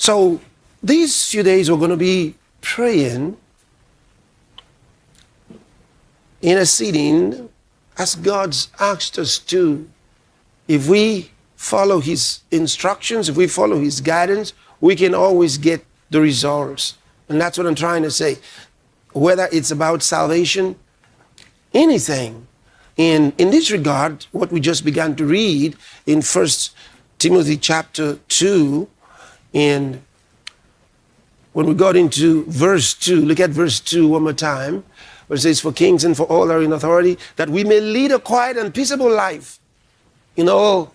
So these few days we're going to be praying in a sitting as God's asked us to. If we follow his instructions, if we follow his guidance, we can always get the results. And that's what I'm trying to say. Whether it's about salvation, anything. In this regard, what we just began to read in 1 Timothy chapter 2, and when we got into verse 2, look at verse 2 one more time, where it says, for kings and for all that are in authority, that we may lead a quiet and peaceable life in all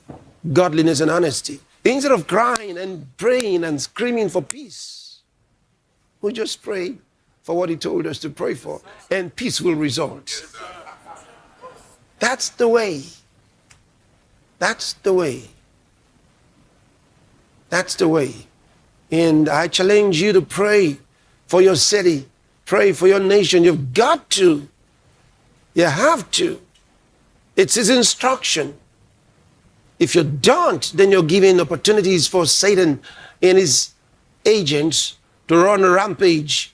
godliness and honesty. Instead of crying and praying and screaming for peace, we just pray for what he told us to pray for, and peace will result. That's the way. That's the way. That's the way. And I challenge you to pray for your city. Pray for your nation. You've got to. You have to. It's his instruction. If you don't, then you're giving opportunities for Satan and his agents to run a rampage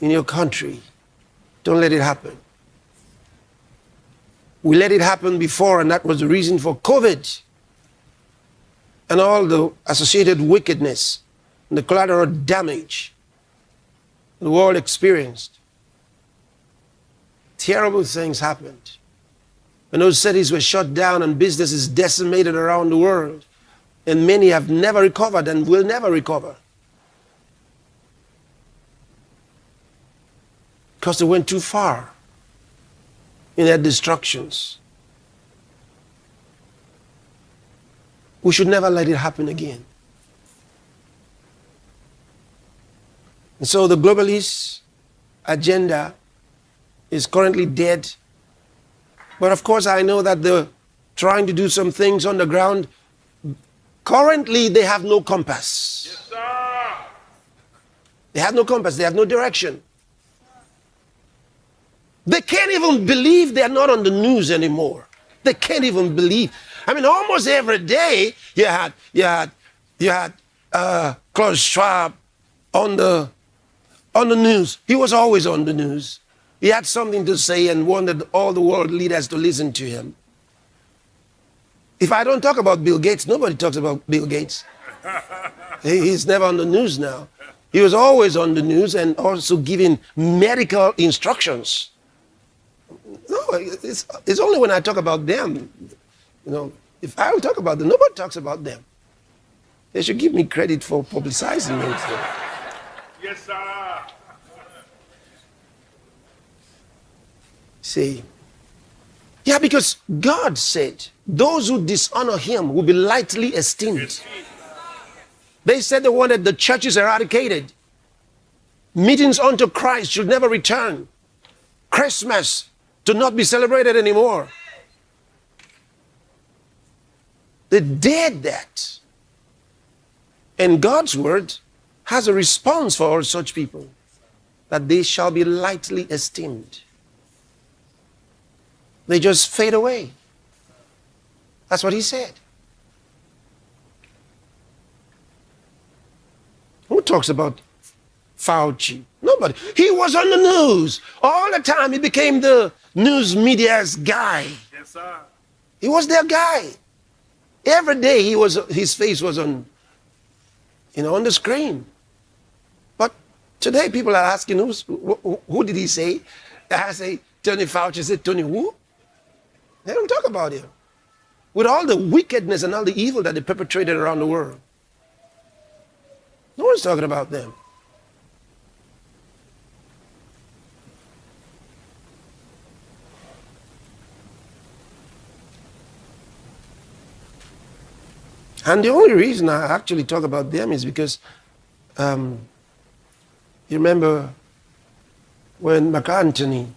in your country. Don't let it happen. We let it happen before, and that was the reason for COVID and all the associated wickedness and the collateral damage the world experienced. Terrible things happened. And those cities were shut down and businesses decimated around the world. And many have never recovered and will never recover. Because they went too far in their destructions. We should never let it happen again. And so the globalist agenda is currently dead. But of course I know that they're trying to do some things on the ground. Currently they have no compass. Yes, sir. They have no compass. They have no direction. They can't even believe they're not on the news anymore. They can't even believe. I mean, almost every day you had Klaus Schwab on the news. He was always on the news. He had something to say and wanted all the world leaders to listen to him. If I don't talk about Bill Gates, nobody talks about Bill Gates. He's never on the news now. He was always on the news and also giving medical instructions. No, it's only when I talk about them. You know, if I talk about them, nobody talks about them. They should give me credit for publicizing them. Yes, sir. See, yeah, because God said, those who dishonor him will be lightly esteemed. They said they wanted the churches eradicated. Meetings unto Christ should never return. Christmas to not be celebrated anymore. They did that. And God's word has a response for all such people, that they shall be lightly esteemed. They just fade away. That's what he said. Who talks about Fauci? Nobody. He was on the news all the time. He became the news media's guy. Yes, sir. He was their guy. Every day his face was on the screen. But today people are asking, who did he say? I say, Tony Fauci. Said, Tony who? They don't talk about him. With all the wickedness and all the evil that they perpetrated around the world. No one's talking about them. And the only reason I actually talk about them is because you remember when Mark Antony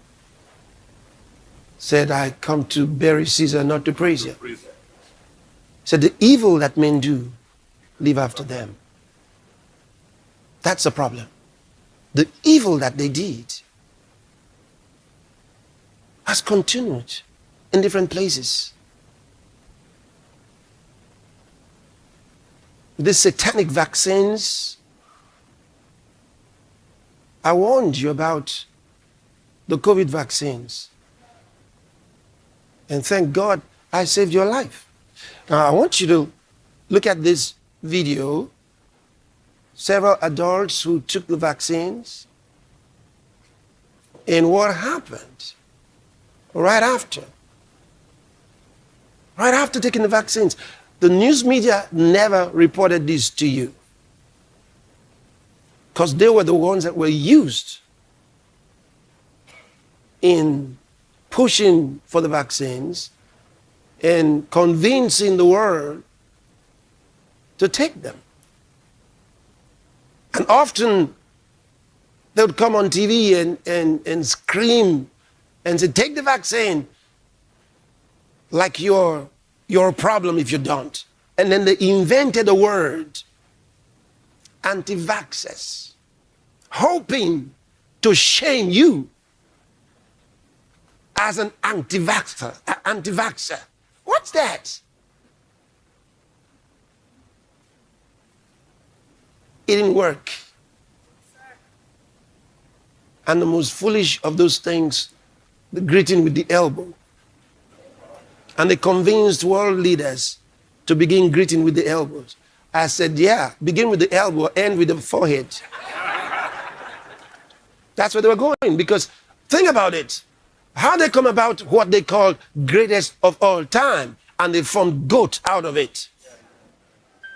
said, I come to bury Caesar, not to praise him. He said, the evil that men do, live after them. That's the problem. The evil that they did has continued in different places. these satanic vaccines. I warned you about the COVID vaccines. And thank God I saved your life. Now I want you to look at this video. Several adults who took the vaccines and what happened right after. Right after taking the vaccines. The news media never reported this to you because they were the ones that were used in pushing for the vaccines and convincing the world to take them. And often they would come on TV and scream and say, take the vaccine, like you're a problem if you don't. And then they invented a word, anti-vaxxers, hoping to shame you as an anti-vaxxer. What's that? It didn't work. And the most foolish of those things, the greeting with the elbow. And they convinced world leaders to begin greeting with the elbows. I said, yeah, begin with the elbow, end with the forehead. That's where they were going, because think about it. How they come about what they call greatest of all time, and they formed GOAT out of it.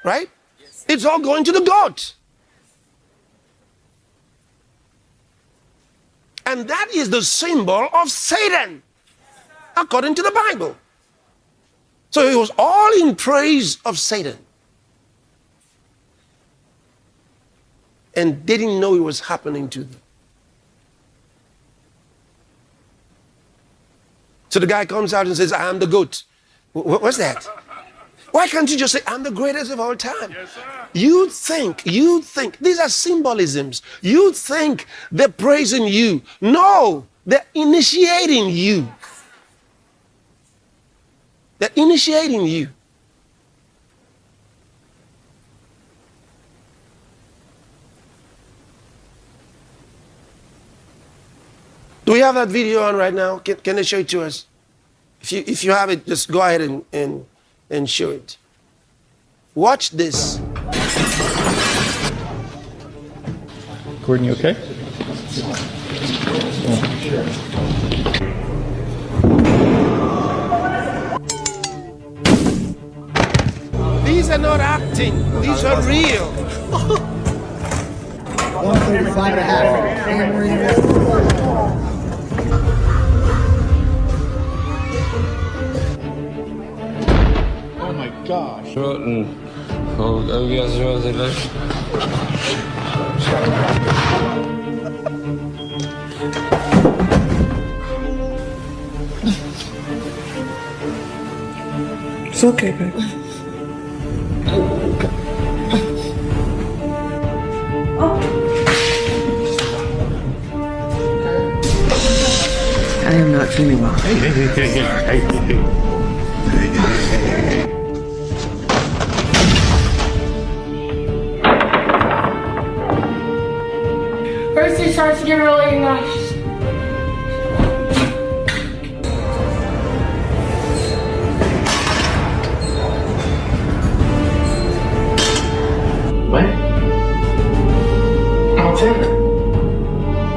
Right? It's all going to the GOAT. And that is the symbol of Satan, according to the Bible. So it was all in praise of Satan. And they didn't know it was happening to them. So the guy comes out and says, I am the GOAT. What's that? Why can't you just say, I'm the greatest of all time? Yes, sir. You think, these are symbolisms. You think they're praising you. No, they're initiating you. They're initiating you. Do we have that video on right now? Can they show it to us? If you have it, just go ahead and show it. Watch this. Gordon, you okay? These are not acting. These are real. 135 and a half. Oh my gosh. It's okay, babe. I am not feeling well. First it starts to get really nice. What? Montana?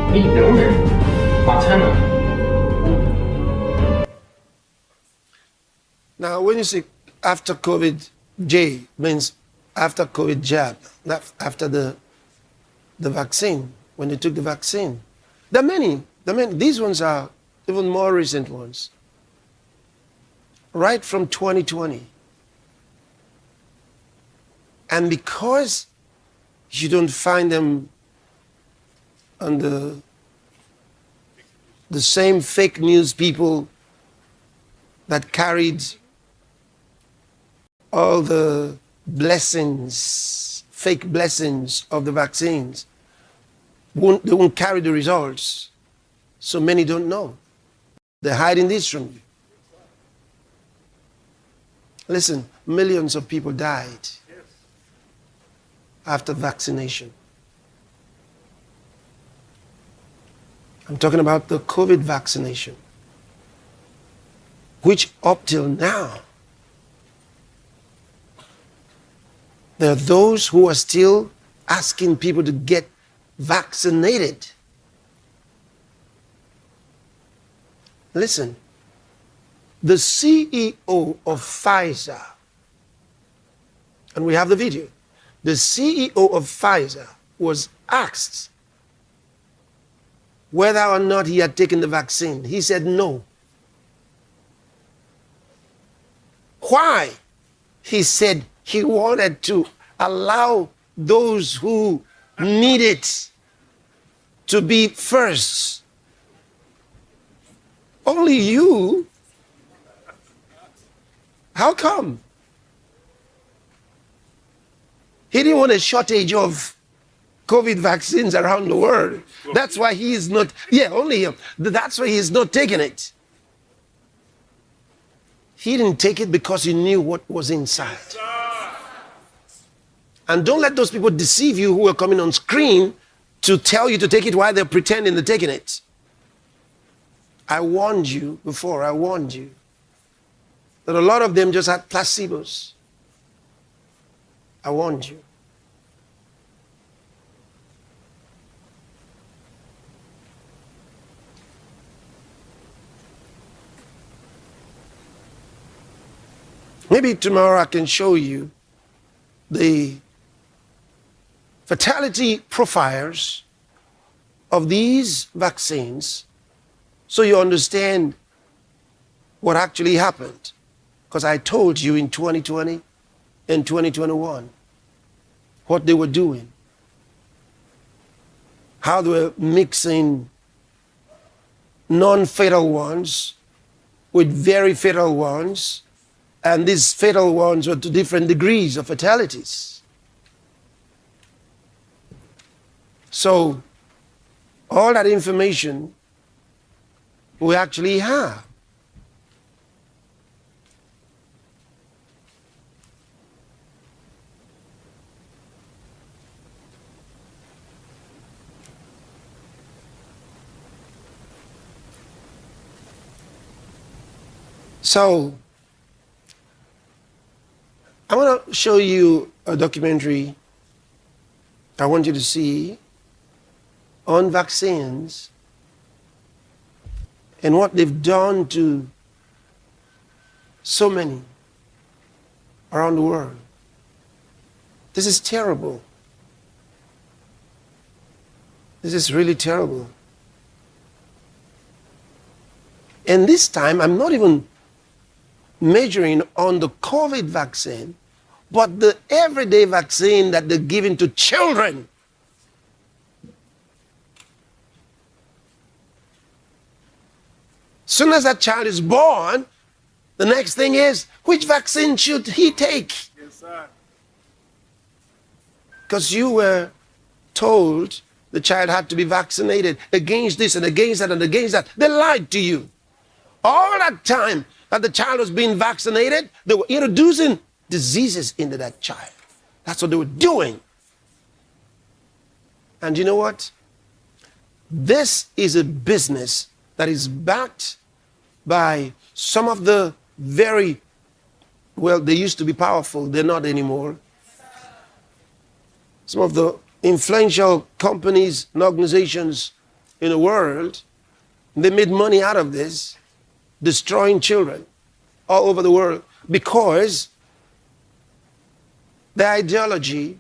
What are you doing? Montana? Now, when you say after COVID, J means after COVID jab, not after the vaccine, when they took the vaccine. There are many. These ones are even more recent ones. Right from 2020. And because you don't find them on the same fake news people that carried all the blessings, fake blessings of the vaccines, they won't carry the results. So many don't know. They're hiding this from you. Listen, millions of people died after vaccination. I'm talking about the COVID vaccination, which up till now, there are those who are still asking people to get vaccinated. Listen, the CEO of Pfizer, and we have the video, the CEO of Pfizer was asked whether or not he had taken the vaccine. He said no. Why? He said he wanted to allow those who need it to be first. Only you? How come? He didn't want a shortage of COVID vaccines around the world. That's why he is not, only him. That's why he is not taking it. He didn't take it because he knew what was inside. And don't let those people deceive you who are coming on screen to tell you to take it while they're pretending they're taking it. I warned you before, I warned you that a lot of them just had placebos. I warned you. Maybe tomorrow I can show you the fatality profiles of these vaccines so you understand what actually happened. Because I told you in 2020 and 2021 what they were doing, how they were mixing non-fatal ones with very fatal ones, and these fatal ones were to different degrees of fatalities. So all that information we actually have. So I want to show you a documentary I want you to see on vaccines and what they've done to so many around the world. This is terrible. This is really terrible. And this time, I'm not even measuring on the COVID vaccine, but the everyday vaccine that they're giving to children. Soon as that child is born, the next thing is, which vaccine should he take? Yes, sir. Because you were told the child had to be vaccinated against this and against that and against that. They lied to you. All that time that the child was being vaccinated, they were introducing diseases into that child. That's what they were doing. And you know what? This is a business that is backed by some of the very, well, they used to be powerful, they're not anymore. Some of the influential companies and organizations in the world, they made money out of this, destroying children all over the world because the ideology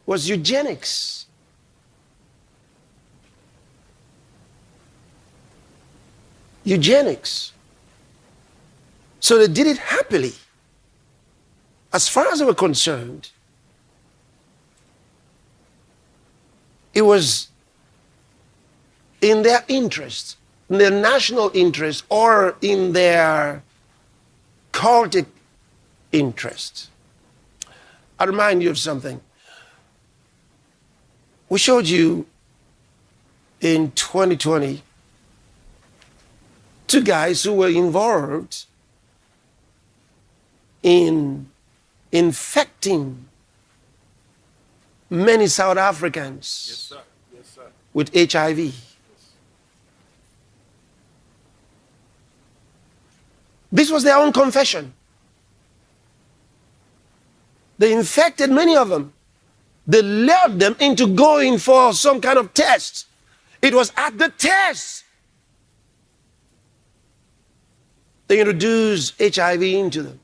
was eugenics. Eugenics. So they did it happily. As far as they were concerned, it was in their interest, in their national interest, or in their cultic interest. I'll remind you of something. We showed you in 2020 two guys who were involved in infecting many South Africans sir. Yes, sir. with HIV. This was their own confession. They infected many of them. They lured them into going for some kind of test. It was at the test they introduced HIV into them.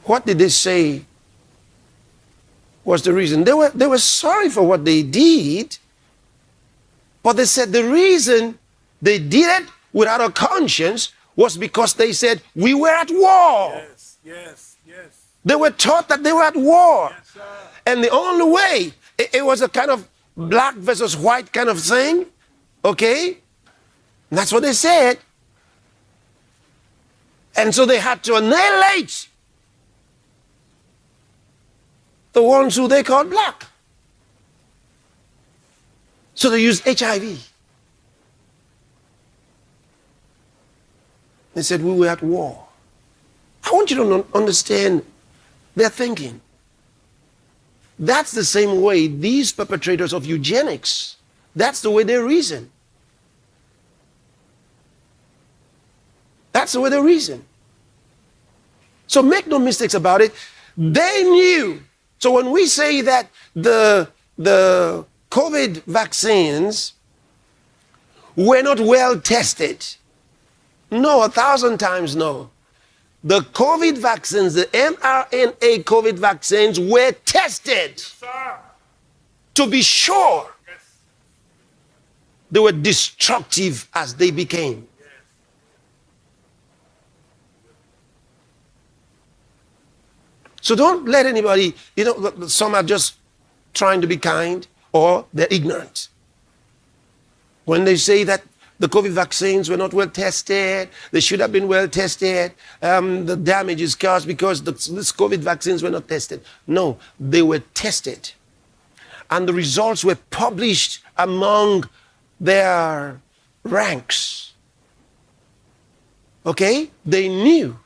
What did they say was the reason? They were sorry for what they did, but they said the reason they did it without a conscience was because they said we were at war. Yes, yes, yes. They were taught that they were at war. Yes, sir. And the only way, it was a kind of black versus white kind of thing, okay? And that's what they said. And so they had to annihilate the ones who they called black. So they used HIV. They said we were at war. I want you to understand their thinking. That's the same way these perpetrators of eugenics, that's the way they reason. That's the way they reason. So make no mistakes about it. They knew. So when we say that the COVID vaccines were not well tested, no, 1,000 times no. The COVID vaccines, the mRNA COVID vaccines were tested Sir. to be sure Yes. they were destructive as they became. So don't let anybody, some are just trying to be kind or they're ignorant. When they say that the COVID vaccines were not well tested, they should have been well tested, the damage is caused because these COVID vaccines were not tested. No, they were tested. And the results were published among their ranks. Okay? They knew.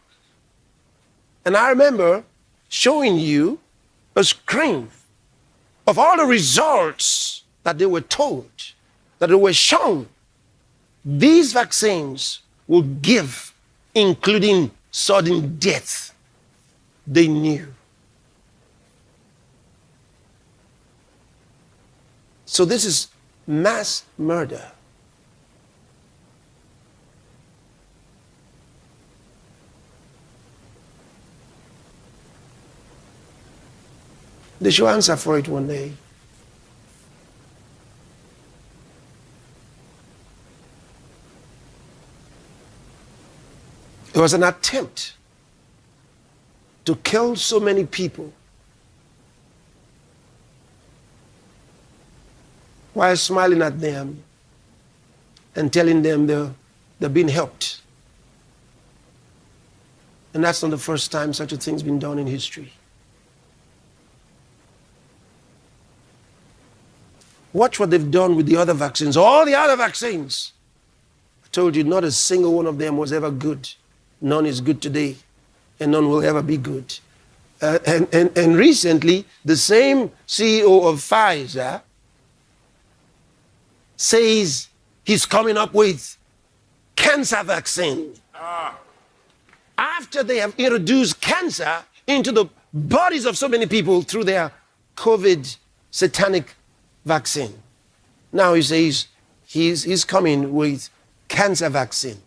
And I remember showing you a screen of all the results that they were told, that they were shown. These vaccines will give, including sudden death. They knew. So this is mass murder. They should answer for it one day. It was an attempt to kill so many people while smiling at them and telling them they're being helped. And that's not the first time such a thing's been done in history. Watch what they've done with the other vaccines. All the other vaccines. I told you, not a single one of them was ever good. None is good today, and none will ever be good. And recently, the same CEO of Pfizer says he's coming up with cancer vaccine. After they have introduced cancer into the bodies of so many people through their COVID satanic vaccine. Now he says he's coming with cancer vaccine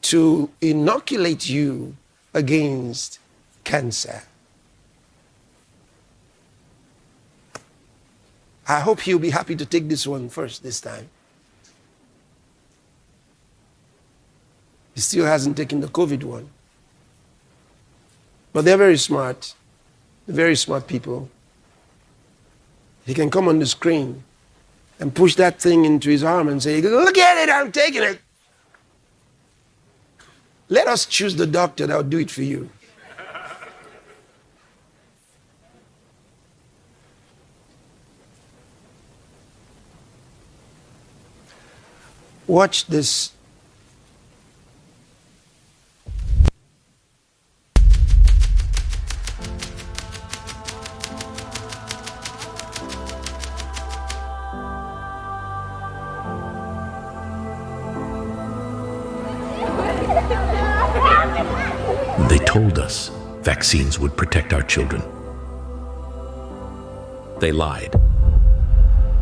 to inoculate you against cancer. I hope he'll be happy to take this one first this time. He still hasn't taken the COVID one. But they're very smart. They're very smart people. He can come on the screen and push that thing into his arm and say, look at it, I'm taking it. Let us choose the doctor that will do it for you. Watch this. They told us vaccines would protect our children. They lied.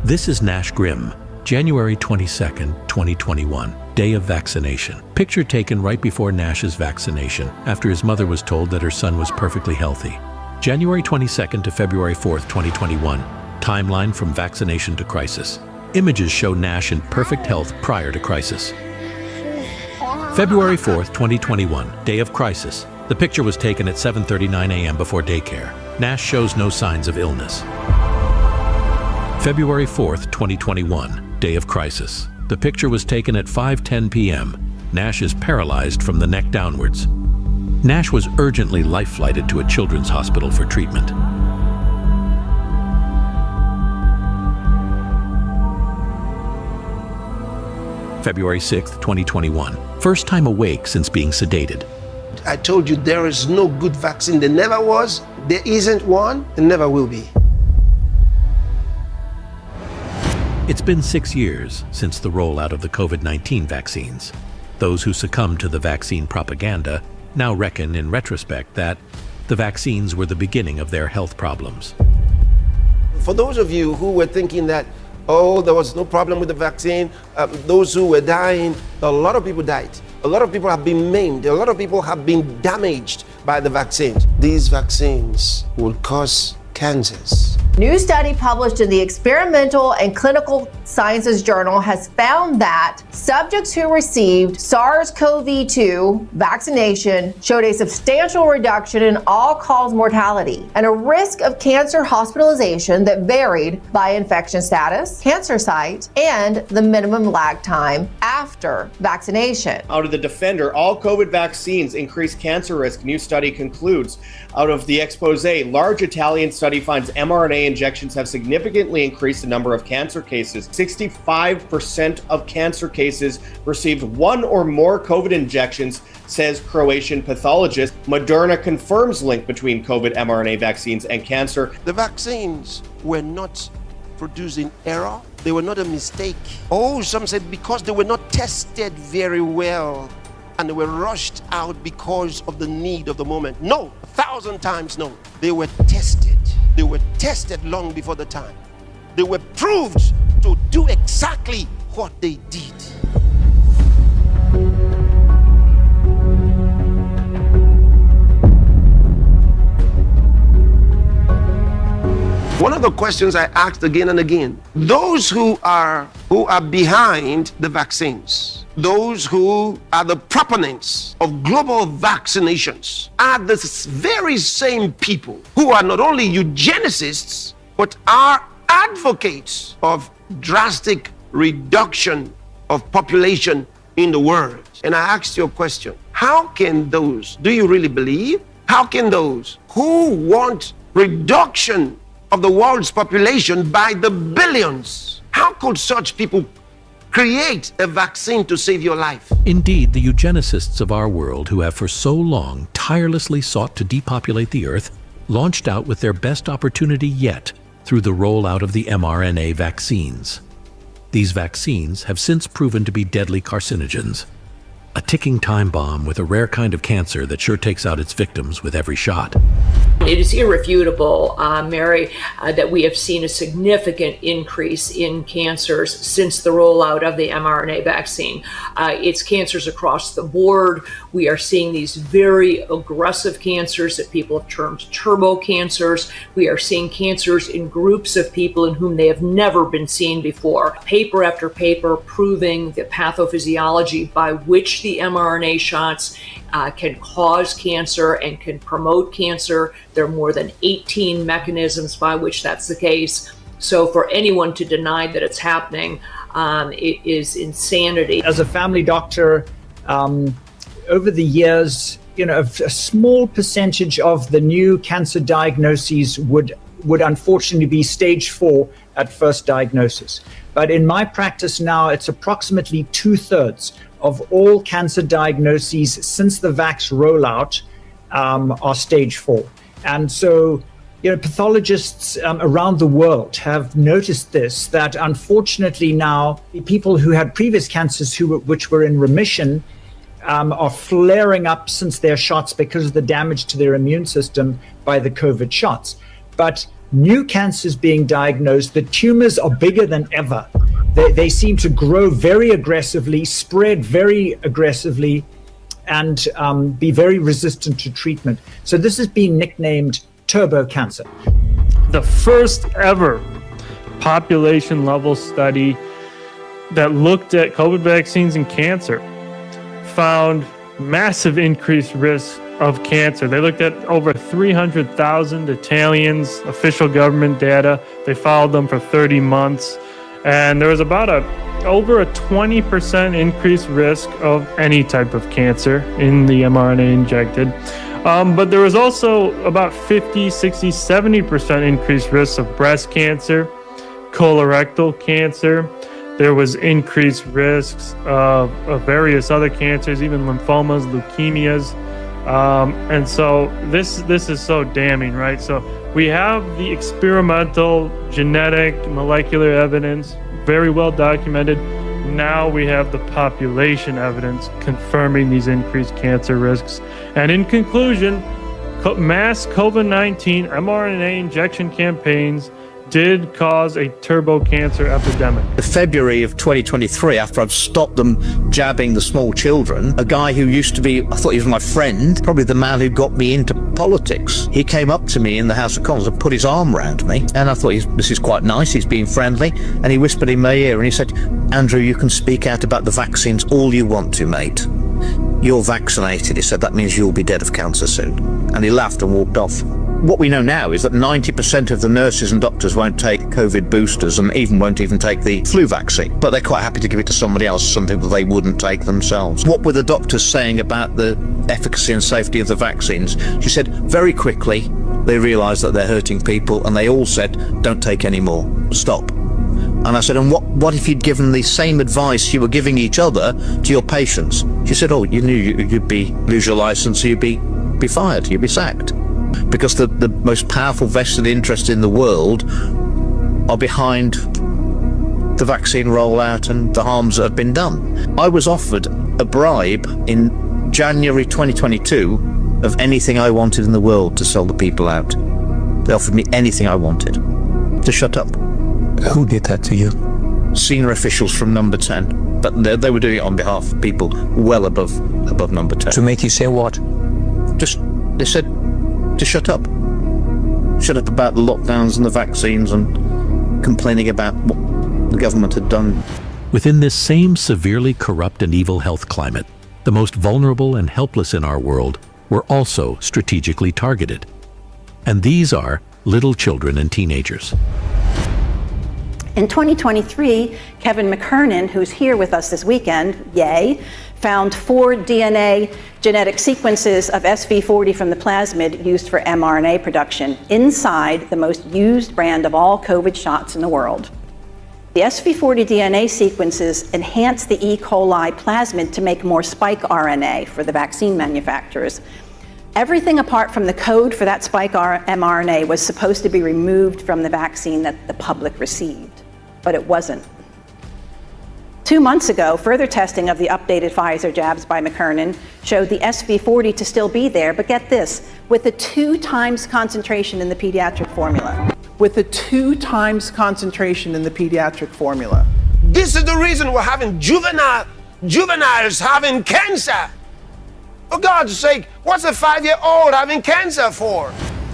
This is Nash Grimm, January 22nd, 2021, day of vaccination. Picture taken right before Nash's vaccination, after his mother was told that her son was perfectly healthy. January 22nd to February 4th, 2021, timeline from vaccination to crisis. Images show Nash in perfect health prior to crisis. February 4th, 2021, day of crisis. The picture was taken at 7:39 a.m. before daycare. Nash shows no signs of illness. February 4th, 2021, day of crisis. The picture was taken at 5:10 p.m. Nash is paralyzed from the neck downwards. Nash was urgently life-flighted to a children's hospital for treatment. February 6th, 2021, first time awake since being sedated. I told you there is no good vaccine. There never was, there isn't one, and never will be. It's been 6 years since the rollout of the COVID-19 vaccines. Those who succumbed to the vaccine propaganda now reckon in retrospect that the vaccines were the beginning of their health problems. For those of you who were thinking that, oh, there was no problem with the vaccine, those who were dying, a lot of people died. A lot of people have been maimed. A lot of people have been damaged by the vaccines. These vaccines will cause cancers. New study published in the Experimental and Clinical Sciences Journal has found that subjects who received SARS-CoV-2 vaccination showed a substantial reduction in all-cause mortality and a risk of cancer hospitalization that varied by infection status, cancer site, and the minimum lag time after vaccination. Out of the Defender, all COVID vaccines increase cancer risk, new study concludes. Out of the expose, large Italian study finds mRNA injections have significantly increased the number of cancer cases. 65% of cancer cases received one or more COVID injections, says Croatian pathologist. Moderna confirms link between COVID mRNA vaccines and cancer. The vaccines were not produced in error. They were not a mistake. Oh, some said because they were not tested very well and they were rushed out because of the need of the moment. No, 1,000 times no. They were tested. They were tested long before the time. They were proved to do exactly what they did. One of the questions I asked again and again, those who are behind the vaccines, those who are the proponents of global vaccinations, are the very same people who are not only eugenicists, but are advocates of drastic reduction of population in the world. And I asked you a question, how can those, do you really believe? How can those who want reduction of the world's population by the billions, how could such people create a vaccine to save your life? Indeed, the eugenicists of our world, who have for so long tirelessly sought to depopulate the earth, launched out with their best opportunity yet through the rollout of the mRNA vaccines. These vaccines have since proven to be deadly carcinogens, a ticking time bomb with a rare kind of cancer that sure takes out its victims with every shot. It is irrefutable, Mary, that we have seen a significant increase in cancers since the rollout of the mRNA vaccine. It's cancers across the board. We are seeing these very aggressive cancers that people have termed turbo cancers. We are seeing cancers in groups of people in whom they have never been seen before. Paper after paper proving the pathophysiology by which the mRNA shots can cause cancer and can promote cancer. There are more than 18 mechanisms by which that's the case. So for anyone to deny that it's happening, it is insanity. As a family doctor, over the years, a small percentage of the new cancer diagnoses would unfortunately be stage 4 at first diagnosis. but in my practice now, it's approximately 2/3 of all cancer diagnoses since the vax rollout are stage 4. And so, pathologists around the world have noticed this, that unfortunately now people who had previous cancers which were in remission are flaring up since their shots because of the damage to their immune system by the COVID shots. But new cancers being diagnosed, the tumors are bigger than ever. They seem to grow very aggressively, spread very aggressively, and be very resistant to treatment. So this has been nicknamed turbo cancer. The first ever population level study that looked at COVID vaccines and cancer found massive increased risk of cancer. They looked at over 300,000 Italians, official government data. They followed them for 30 months. And there was about over a 20% increased risk of any type of cancer in the mRNA injected. But there was also about 50, 60, 70% increased risk of breast cancer, colorectal cancer. There was increased risks of various other cancers, even lymphomas, leukemias. And so this is so damning, right? So we have the experimental, genetic, molecular evidence, very well documented. Now we have the population evidence confirming these increased cancer risks. And in conclusion, mass COVID-19 mRNA injection campaigns did cause a turbo cancer epidemic. In February of 2023, after I'd stopped them jabbing the small children, a guy who used to be, I thought he was my friend, probably the man who got me into politics, he came up to me in the House of Commons and put his arm around me, and I thought, this is quite nice, he's being friendly, and he whispered in my ear and he said, "Andrew, you can speak out about the vaccines all you want to, mate. You're vaccinated." He said, "That means you'll be dead of cancer soon." And he laughed and walked off. What we know now is that 90% of the nurses and doctors won't take COVID boosters and won't even take the flu vaccine, but they're quite happy to give it to somebody else, something that they wouldn't take themselves. What were the doctors saying about the efficacy and safety of the vaccines? She said, very quickly, they realised that they're hurting people, and they all said, don't take any more, stop. And I said, and what if you'd given the same advice you were giving each other to your patients? She said, oh, you knew you'd lose your licence, you'd be fired, you'd be sacked. Because the most powerful vested interest in the world are behind the vaccine rollout and the harms that have been done. I was offered a bribe in January 2022 of anything I wanted in the world to sell the people out. They offered me anything I wanted to shut up. Who did that to you? Senior officials from Number 10, but they were doing it on behalf of people well above Number 10. To make you say what? They said to shut up. Shut up about the lockdowns and the vaccines and complaining about what the government had done. Within this same severely corrupt and evil health climate, the most vulnerable and helpless in our world were also strategically targeted. And these are little children and teenagers. In 2023, Kevin McKernan, who's here with us this weekend, yay, found 4 DNA genetic sequences of SV40 from the plasmid used for mRNA production inside the most used brand of all COVID shots in the world. The SV40 DNA sequences enhance the E. coli plasmid to make more spike RNA for the vaccine manufacturers. Everything apart from the code for that spike mRNA was supposed to be removed from the vaccine that the public received, but it wasn't. 2 months ago, further testing of the updated Pfizer jabs by McKernan showed the SV40 to still be there, but get this, with a 2 times concentration in the pediatric formula. With a 2 times concentration in the pediatric formula. This is the reason we're having juveniles having cancer. For God's sake, what's a 5-year-old having cancer for?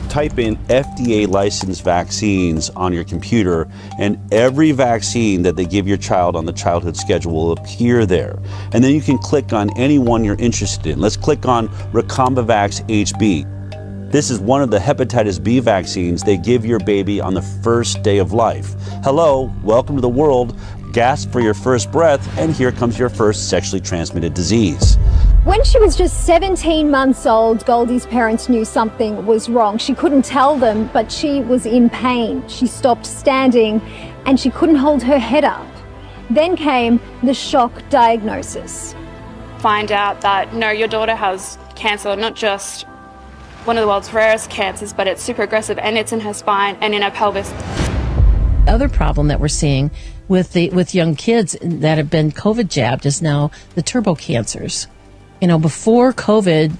Type in FDA licensed vaccines on your computer, and every vaccine that they give your child on the childhood schedule will appear there. And then you can click on any one you're interested in. Let's click on Recombavax HB. This is one of the hepatitis B vaccines they give your baby on the first day of life. Hello, welcome to the world. Gasp for your first breath, and here comes your first sexually transmitted disease. When she was just 17 months old, Goldie's parents knew something was wrong. She couldn't tell them, but she was in pain. She stopped standing and she couldn't hold her head up. Then came the shock diagnosis. Find out that, no, your daughter has cancer, not just one of the world's rarest cancers, but it's super aggressive and it's in her spine and in her pelvis. Other problem that we're seeing with young kids that have been COVID jabbed is now the turbo cancers. You know, before COVID,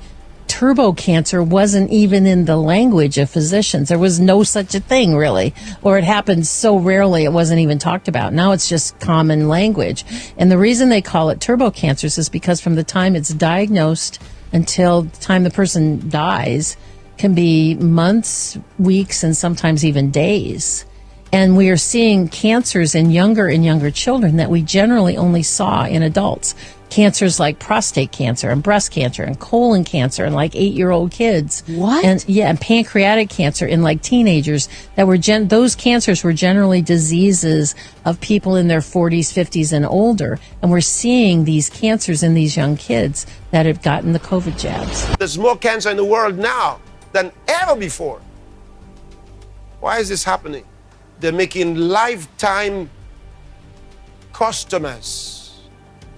turbo cancer wasn't even in the language of physicians. There was no such a thing, really, or it happened so rarely it wasn't even talked about. Now it's just common language. And the reason they call it turbo cancers is because from the time it's diagnosed until the time the person dies can be months, weeks, and sometimes even days. And we are seeing cancers in younger and younger children that we generally only saw in adults. Cancers like prostate cancer and breast cancer and colon cancer in like 8-year-old kids. What? And pancreatic cancer in like teenagers that were those cancers were generally diseases of people in their 40s, 50s and older. And we're seeing these cancers in these young kids that have gotten the COVID jabs. There's more cancer in the world now than ever before. Why is this happening? They're making lifetime customers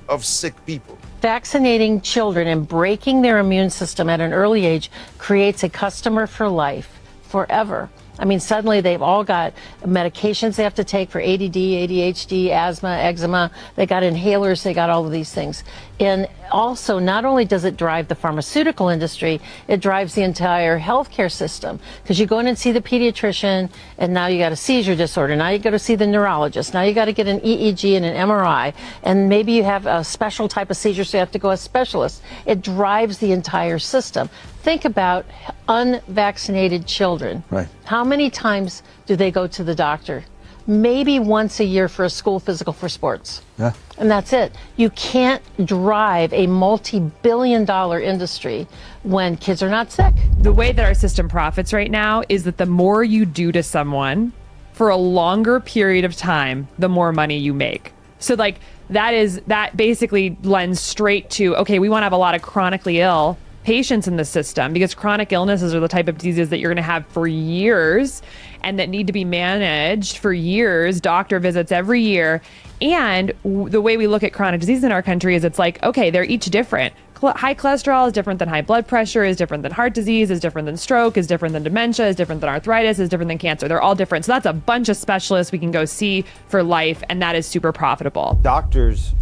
of sick people. Vaccinating children and breaking their immune system at an early age creates a customer for life, forever. I mean, suddenly they've all got medications they have to take for ADD, ADHD, asthma, eczema. They got inhalers, they got all of these things. And also, not only does it drive the pharmaceutical industry, it drives the entire healthcare system. Because you go in and see the pediatrician, and now you got a seizure disorder. Now you got to see the neurologist. Now you got to get an EEG and an MRI. And maybe you have a special type of seizure, so you have to go to a specialist. It drives the entire system. Think about unvaccinated children. Right. How many times do they go to the doctor? Maybe once a year for a school physical for sports. Yeah. And that's it. You can't drive a multi-billion-dollar industry when kids are not sick. The way that our system profits right now is that the more you do to someone for a longer period of time, the more money you make. So like that basically lends straight to, okay, we want to have a lot of chronically ill patients in the system because chronic illnesses are the type of diseases that you're going to have for years and that need to be managed for years, doctor visits every year. And the way we look at chronic disease in our country is it's like, okay, they're each different. High cholesterol is different than high blood pressure, is different than heart disease, is different than stroke, is different than dementia, is different than arthritis, is different than cancer. They're all different. So that's a bunch of specialists we can go see for life, and that is super profitable. Doctors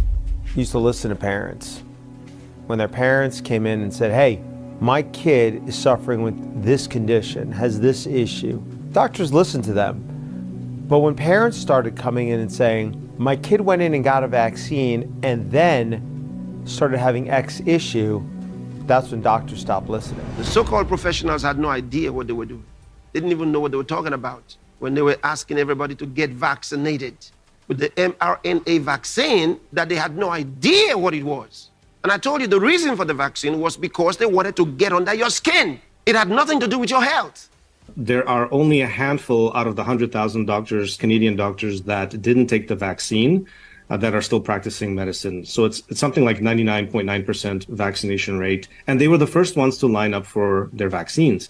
used to listen to parents. When their parents came in and said, hey, my kid is suffering with this condition, has this issue, doctors listened to them. But when parents started coming in and saying, my kid went in and got a vaccine and then started having X issue, that's when doctors stopped listening. The so-called professionals had no idea what they were doing. They didn't even know what they were talking about when they were asking everybody to get vaccinated with the mRNA vaccine that they had no idea what it was. And I told you the reason for the vaccine was because they wanted to get under your skin. It had nothing to do with your health. There are only a handful out of the 100,000 doctors, Canadian doctors, that didn't take the vaccine that are still practicing medicine. So it's something like 99.9% vaccination rate. And they were the first ones to line up for their vaccines.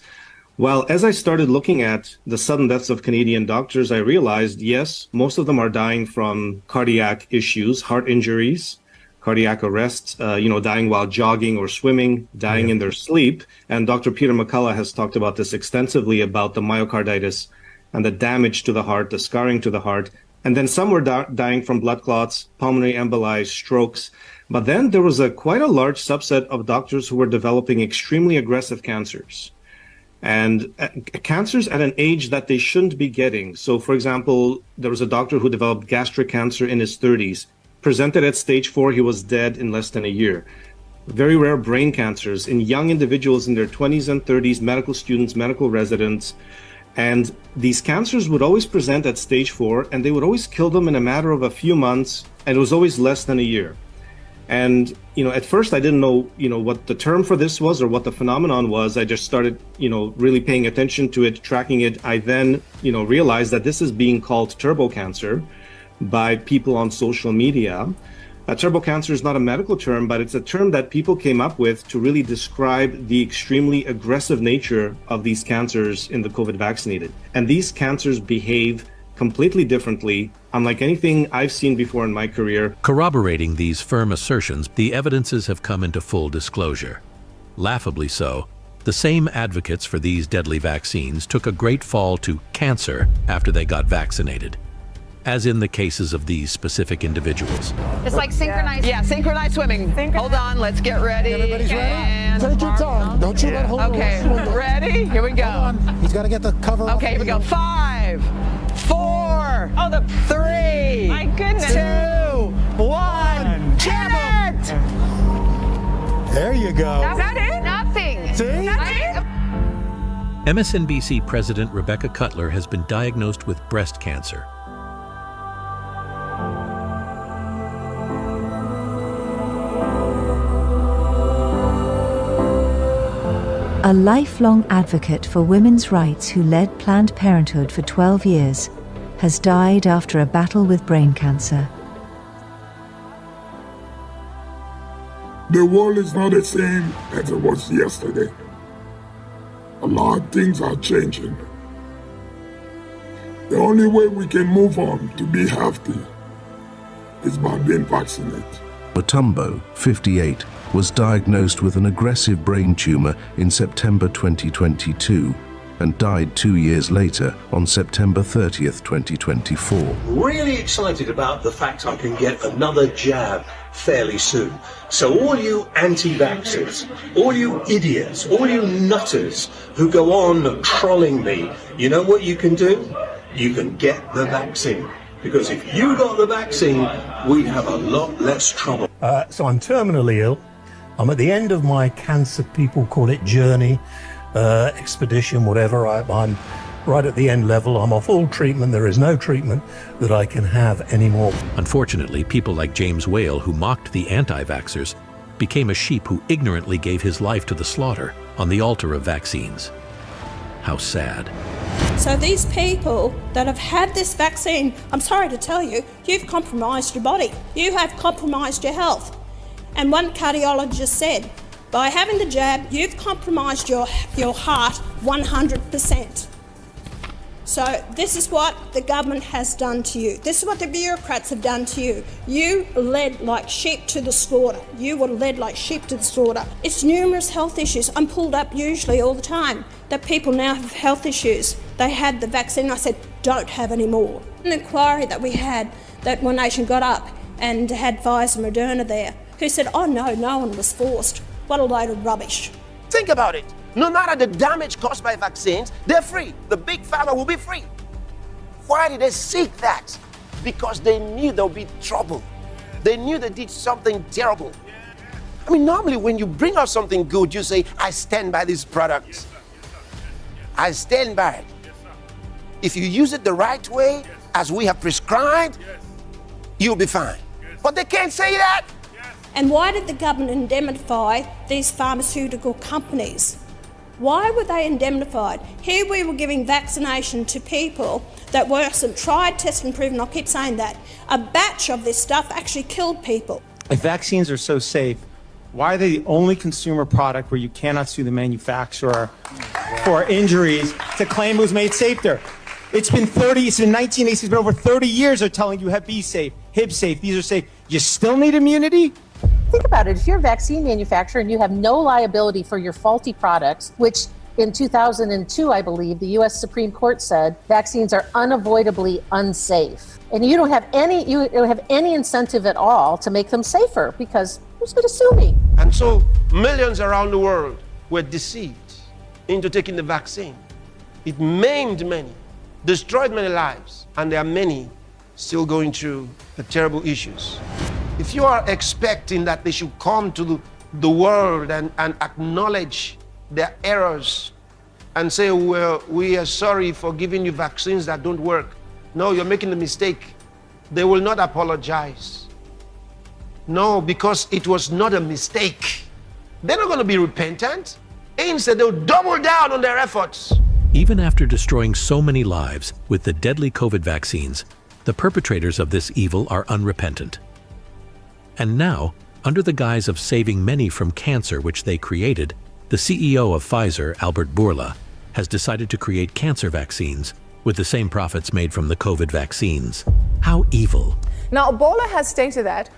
Well, as I started looking at the sudden deaths of Canadian doctors, I realized, yes, most of them are dying from cardiac issues, heart injuries, cardiac arrests, dying while jogging or swimming, dying in their sleep. And Dr. Peter McCullough has talked about this extensively, about the myocarditis and the damage to the heart, the scarring to the heart. And then some were dying from blood clots, pulmonary emboli, strokes. But then there was quite a large subset of doctors who were developing extremely aggressive cancers. And cancers at an age that they shouldn't be getting. So, for example, there was a doctor who developed gastric cancer in his 30s. Presented at stage 4, he was dead in less than a year. Very rare brain cancers in young individuals in their 20s and 30s, medical students, medical residents. And these cancers would always present at stage 4, and they would always kill them in a matter of a few months, and it was always less than a year. And, at first I didn't know, what the term for this was or what the phenomenon was. I just started, really paying attention to it, tracking it. I then, realized that this is being called turbo cancer by people on social media. Turbo cancer is not a medical term, but it's a term that people came up with to really describe the extremely aggressive nature of these cancers in the COVID vaccinated. And these cancers behave completely differently Unlike anything I've seen before in my career. Corroborating these firm assertions, the evidences have come into full disclosure. Laughably so, the same advocates for these deadly vaccines took a great fall to cancer after they got vaccinated, as in the cases of these specific individuals. It's like synchronized. Yeah, synchronized swimming. Hold on, let's get ready. Everybody's ready. And take your time. Don't you let hold of Okay, ready? Here we go. He's got to get the cover. Okay, here we go. 5, 4, 3, My goodness. 2, 1. Jam it! There you go. Is that it? Nothing. See? MSNBC President Rebecca Cutler has been diagnosed with breast cancer. A lifelong advocate for women's rights who led Planned Parenthood for 12 years, has died after a battle with brain cancer. The world is not the same as it was yesterday. A lot of things are changing. The only way we can move on to be healthy is by being vaccinated. Mutombo, 58, was diagnosed with an aggressive brain tumor in September 2022 and died 2 years later on September 30th, 2024. Really excited about the fact I can get another jab fairly soon. So all you anti-vaxxers, all you idiots, all you nutters who go on trolling me, you know what you can do? You can get the vaccine. Because if you got the vaccine, we'd have a lot less trouble. So I'm terminally ill. I'm at the end of my cancer, people call it journey, expedition, whatever. I'm right at the end level. I'm off all treatment. There is no treatment that I can have anymore. Unfortunately, people like James Whale, who mocked the anti-vaxxers, became a sheep who ignorantly gave his life to the slaughter on the altar of vaccines. How sad. So these people that have had this vaccine, I'm sorry to tell you, you've compromised your body. You have compromised your health. And one cardiologist said, by having the jab, you've compromised your heart 100%. So this is what the government has done to you. This is what the bureaucrats have done to you. You led like sheep to the slaughter. You were led like sheep to the slaughter. It's numerous health issues. I'm pulled up usually all the time that people now have health issues. They had the vaccine. I said, don't have any more. An inquiry that we had, that One Nation got up and had Pfizer and Moderna there, who said, oh no, no one was forced. What a load of rubbish. Think about it. No matter the damage caused by vaccines, they're free. The big pharma will be free. Why did they seek that? Because they knew there would be trouble. They knew they did something terrible. I mean, normally when you bring out something good, you say, I stand by this product. I stand by it. If you use it the right way, as we have prescribed, you'll be fine. But they can't say that. And why did the government indemnify these pharmaceutical companies? Why were they indemnified? Here we were giving vaccination to people that weren't tried, tested and proven. I keep saying that. A batch of this stuff actually killed people. If vaccines are so safe, why are they the only consumer product where you cannot sue the manufacturer for injuries to claim it was made safer? It's been 1980s, it's been over 30 years they're telling you Hep B safe, Hib safe, these are safe. You still need immunity? Think about it. If you're a vaccine manufacturer and you have no liability for your faulty products, which in 2002, I believe, the U.S. Supreme Court said vaccines are unavoidably unsafe. And you don't have any incentive at all to make them safer because who's going to sue me? And so millions around the world were deceived into taking the vaccine. It maimed many, destroyed many lives, and there are many still going through the terrible issues. If you are expecting that they should come to the world and acknowledge their errors and say, well, we are sorry for giving you vaccines that don't work. No, you're making a mistake. They will not apologize. No, because it was not a mistake. They're not going to be repentant. Instead, they'll double down on their efforts. Even after destroying so many lives with the deadly COVID vaccines, the perpetrators of this evil are unrepentant. And now, under the guise of saving many from cancer which they created, the CEO of Pfizer, Albert Bourla, has decided to create cancer vaccines with the same profits made from the COVID vaccines. How evil. Now, Ebola has stated that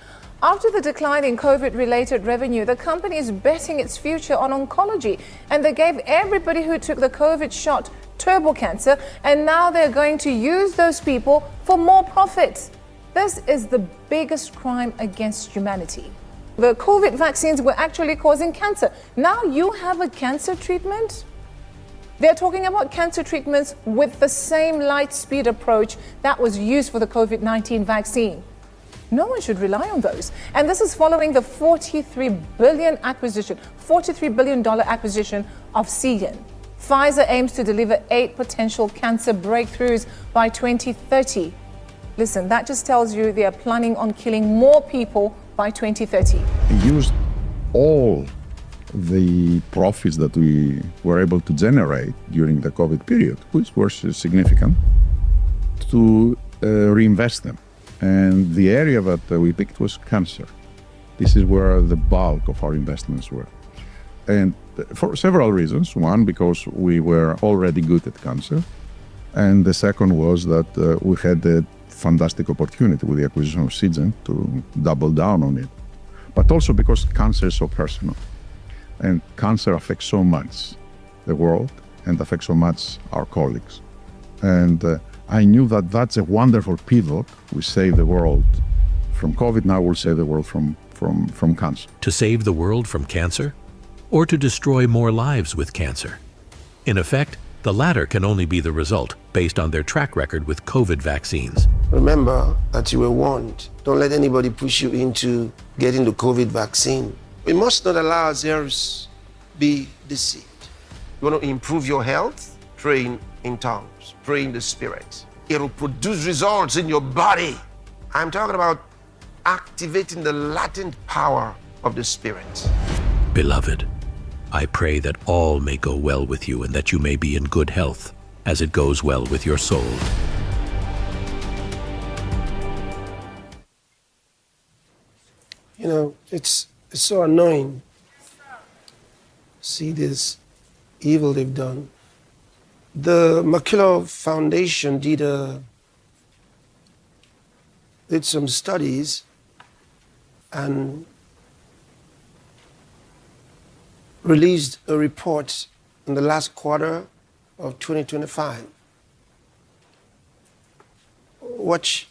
after the decline in COVID-related revenue, the company is betting its future on oncology, and they gave everybody who took the COVID shot turbo cancer, and now they're going to use those people for more profits. This is the biggest crime against humanity. The COVID vaccines were actually causing cancer. Now you have a cancer treatment? They're talking about cancer treatments with the same light speed approach that was used for the COVID-19 vaccine. No one should rely on those. And this is following the $43 billion acquisition of Seagen. Pfizer aims to deliver 8 potential cancer breakthroughs by 2030. Listen, that just tells you they are planning on killing more people by 2030. Used all the profits that we were able to generate during the COVID period, which were significant, to reinvest them. And the area that we picked was cancer. This is where the bulk of our investments were. And for several reasons. One, because we were already good at cancer. And the second was that we had a fantastic opportunity with the acquisition of Seagen to double down on it. But also because cancer is so personal. And cancer affects so much the world and affects so much our colleagues. And I knew that that's a wonderful pivot. We save the world from COVID, now we'll save the world from cancer. To save the world from cancer? Or to destroy more lives with cancer? In effect, the latter can only be the result based on their track record with COVID vaccines. Remember that you were warned. Don't let anybody push you into getting the COVID vaccine. We must not allow ourselves be deceived. You want to improve your health? Pray in tongues, pray in the Spirit. It'll produce results in your body. I'm talking about activating the latent power of the Spirit. Beloved, I pray that all may go well with you and that you may be in good health as it goes well with your soul. You know, it's so annoying. See this evil they've done. The Macular Foundation did some studies and released a report in the last quarter of 2025. Watch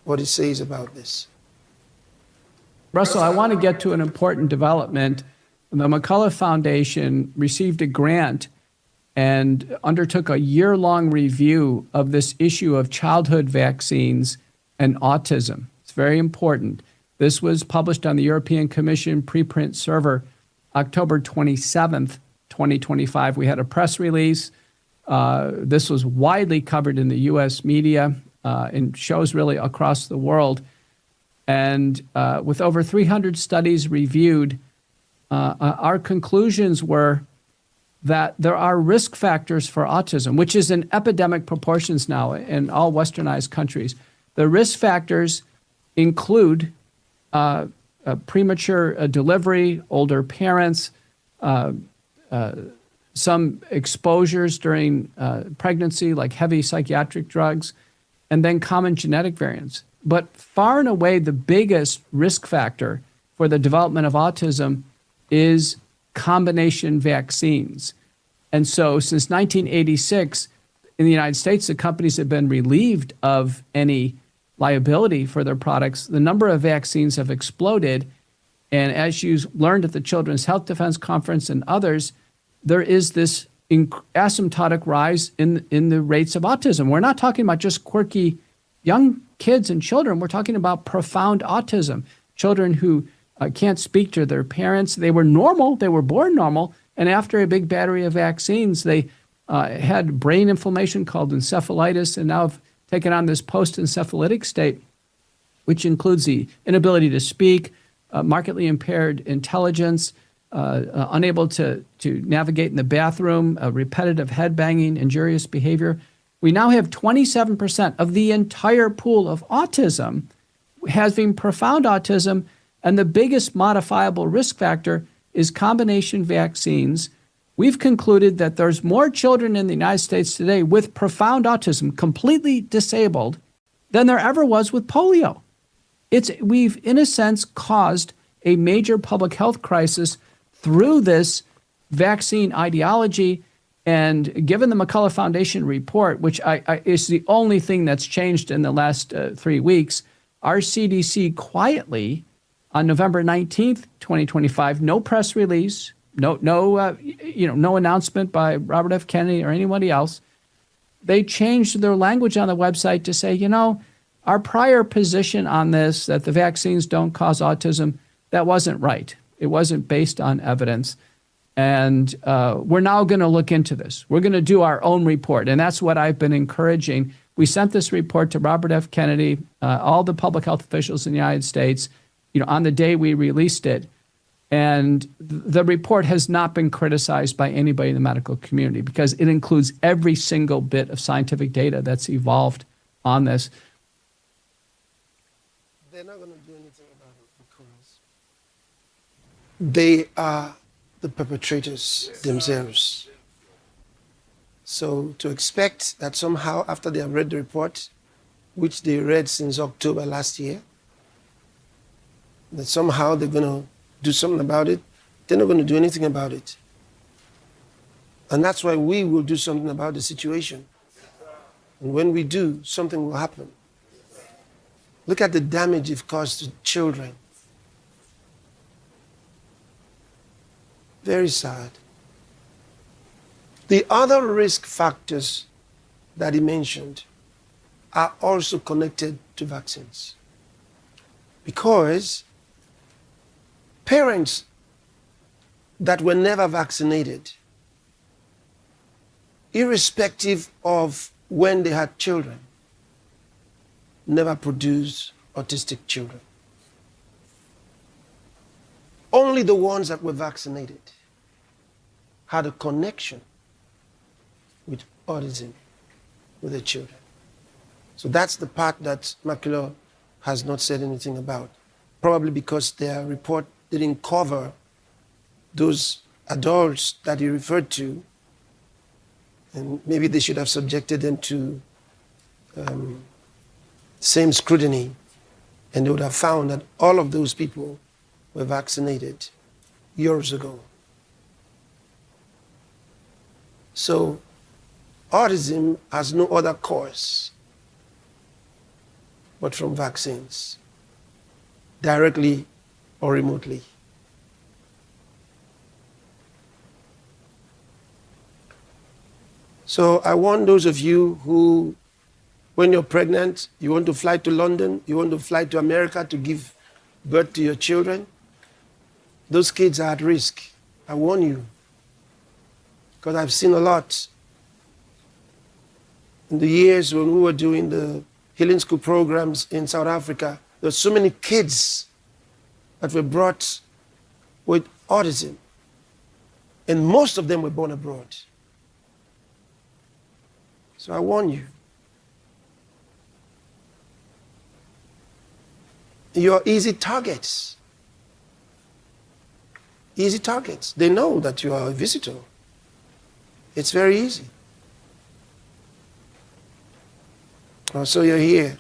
what it says about this. Russell, I want to get to an important development. The McCullough Foundation received a grant and undertook a year-long review of this issue of childhood vaccines and autism. It's very important. This was published on the European Commission preprint server October 27th, 2025. We had a press release. This was widely covered in the U.S. media and shows really across the world. And with over 300 studies reviewed, our conclusions were that there are risk factors for autism, which is in epidemic proportions now in all westernized countries. The risk factors include premature delivery, older parents, some exposures during pregnancy, like heavy psychiatric drugs, and then common genetic variants. But far and away, the biggest risk factor for the development of autism is combination vaccines. And so since 1986, in the United States, the companies have been relieved of any liability for their products. The number of vaccines have exploded. And as you learned at the Children's Health Defense Conference and others, there is this asymptotic rise in the rates of autism. We're not talking about just quirky young kids and children. We're talking about profound autism, children who can't speak to their parents. They were normal. They were born normal. And after a big battery of vaccines, they had brain inflammation called encephalitis and now have taken on this post-encephalitic state, which includes the inability to speak, markedly impaired intelligence, unable to navigate in the bathroom, repetitive head banging, injurious behavior. We now have 27% of the entire pool of autism having profound autism, and the biggest modifiable risk factor is combination vaccines we've concluded that there's more children in the United States today with profound autism, completely disabled, than there ever was with polio. We've, in a sense, caused a major public health crisis through this vaccine ideology. And given the McCullough Foundation report, which is the only thing that's changed in the last 3 weeks, our CDC quietly on November 19th, 2025, no press release, no announcement by Robert F. Kennedy or anybody else. They changed their language on the website to say, our prior position on this, that the vaccines don't cause autism, that wasn't right. It wasn't based on evidence. And we're now going to look into this. We're going to do our own report. And that's what I've been encouraging. We sent this report to Robert F. Kennedy, all the public health officials in the United States, on the day we released it. And the report has not been criticized by anybody in the medical community because it includes every single bit of scientific data that's evolved on this. They're not going to do anything about it because they are the perpetrators themselves. So to expect that somehow after they have read the report, which they read since October last year, that somehow they're going to do something about it, they're not going to do anything about it. And that's why we will do something about the situation. And when we do, something will happen. Look at the damage it caused to children. Very sad. The other risk factors that he mentioned are also connected to vaccines. Because parents that were never vaccinated, irrespective of when they had children, never produced autistic children. Only the ones that were vaccinated had a connection with autism with their children. So that's the part that McCullough has not said anything about, probably because their report didn't cover those adults that he referred to, and maybe they should have subjected them to same scrutiny, and they would have found that all of those people were vaccinated years ago. So autism has no other cause but from vaccines, directly or remotely. So I want those of you who, when you're pregnant, you want to fly to London, you want to fly to America to give birth to your children, those kids are at risk. I warn you, because I've seen a lot. In the years when we were doing the healing school programs in South Africa, there were so many kids that were brought with autism, and most of them were born abroad. So I warn you. You're easy targets. Easy targets. They know that you are a visitor. It's very easy. Oh, so you're here.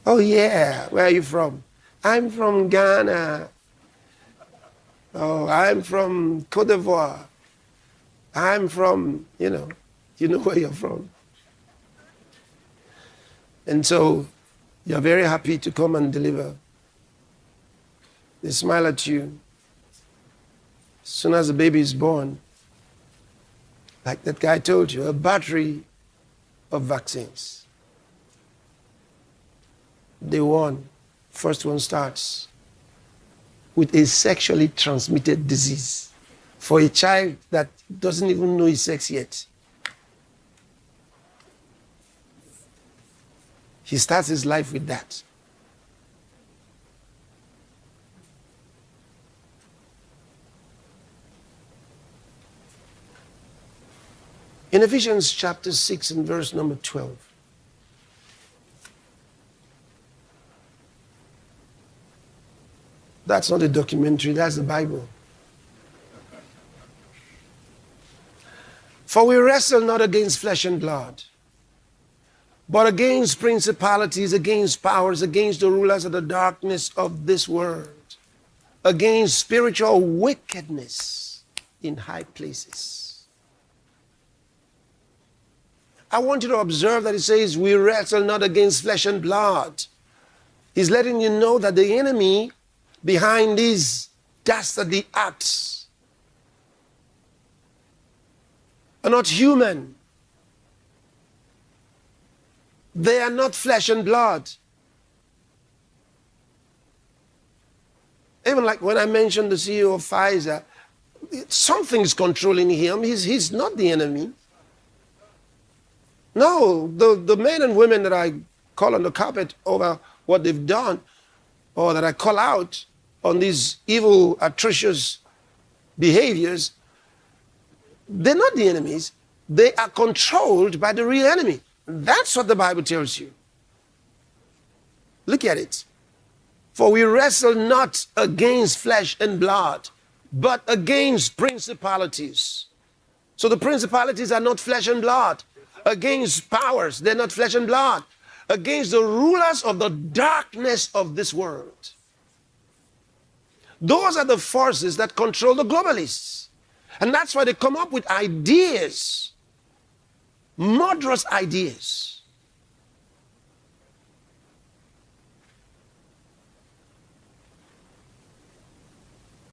Oh yeah, where are you from? I'm from Ghana. Oh, I'm from Cote d'Ivoire. I'm from, you know where you're from. And so you're very happy to come and deliver. They smile at you. As soon as the baby is born, like that guy told you, a battery of vaccines. Day one, first one starts with a sexually transmitted disease for a child that doesn't even know his sex yet. He starts his life with that. In Ephesians chapter 6 and verse number 12, that's not a documentary, that's the Bible. For we wrestle not against flesh and blood, but against principalities, against powers, against the rulers of the darkness of this world, against spiritual wickedness in high places. I want you to observe that it says, we wrestle not against flesh and blood. He's letting you know that the enemy behind these dastardly acts are not human. They are not flesh and blood. Even like when I mentioned the CEO of Pfizer, something's controlling him. He's not the enemy. No, the men and women that I call on the carpet over what they've done, or that I call out on these evil, atrocious behaviors, they're not the enemies. They are controlled by the real enemy. That's what the Bible tells you. Look at it. For we wrestle not against flesh and blood, but against principalities. So the principalities are not flesh and blood. Against powers, they're not flesh and blood. Against the rulers of the darkness of this world. Those are the forces that control the globalists. And that's why they come up with ideas, murderous ideas.